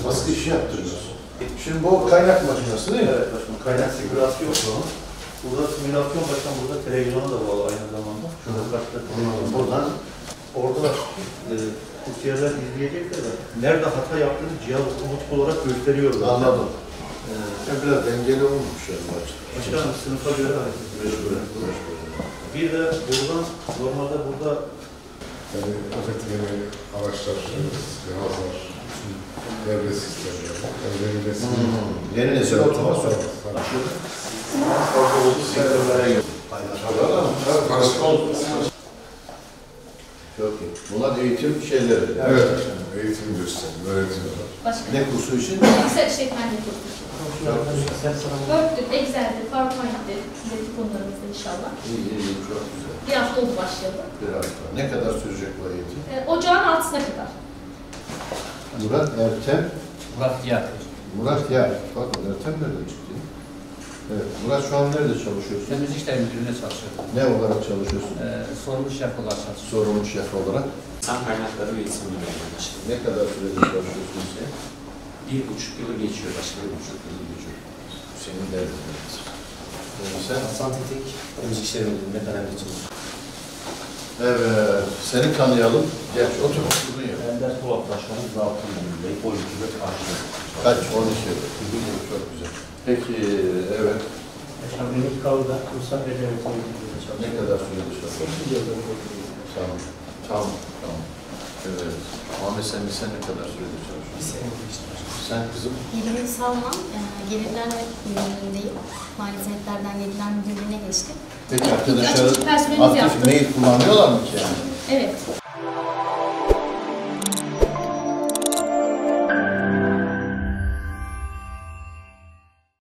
Baskı işi yaptırıyoruz. Şimdi bu kaynak makinesi değil mi? Evet başkanım. Kaynak simülasyon şu an. Burada simülasyon başkanım, burada televizyona da bağlı aynı zamanda. Şurada karşıda televizyon. Buradan Orada kursiyerler izleyecekler de nerede hata yaptığını cihaz otomatik olarak gösteriyorlar. anladım. Biraz dengeli olmuş yani maçta. Başkanım sınıfa göre hareket. Bir de buradan normalde burada Yani özellikle araçlar, cihazlar, devre sistemleri, yeni nesil. Yeni nesil otomasyon. Karışık oldu. Çok iyi. Bunlar eğitim şeyleri. Evet, eğitim gösterim, öğretiyorlar. Ne kursu için? Bilgisayar işletmenliği kursu. Word'dür, Excel'dir, PowerPoint'tir. Sizdeki konularımızda inşallah. İyi, çok güzel. Bir hafta oldu başladı. Bir hafta. Ne kadar sürecek bu eğitim? Ocağın 6'sına kadar. Murat Ertem. Murat Yar. Murat Yar. Bakın Ertem nereden çıktı? Evet. Murat şu an nerede çalışıyorsun? Temizlik İşleri Müdürlüğü'nde çalışıyorum. Ne olarak çalışıyorsun? Sorumlu şef olarak çalışıyorum. Sorumlu şef olarak. İnsan kaynakları ve insan öğrenimi başkanım. Ne kadar süredir çalışıyorsunuz ya? 1,5 yılı geçiyor başkanım. 1,5 yılı geçiyor. Senin derdin. Sen? Hasan Tetik, Temizlik İşleri Müdürlüğü'nde dönemde çalışıyorum. Evet. Seni tanıyalım. Geç otur. Bunu yap. Ender Polat Başkanım Zavut'un önünde 12'de karşıladı. Kaç? 12 yıl. Çok güzel. Peki, evet. Başkanım Ümit Kavga, Ruhsat ve Devletin Müdürlüğü'nde Ne çalışıyor. kadar süredir çalışıyorsun? 8 yıldır Tamam. Tamam. Evet. Ahmet sen ne kadar süredir çalışıyorsun? Bir sene geçti başkanım. Sen kızım? Geliri Salman, gelirler müdürlüğündeyim. Mali hizmetlerden gelirler müdürlüğüne geçtim. Peki Açık arkadaşlar personelimiz aktif yaptı. mail kullanıyorlar mı ki yani? Evet.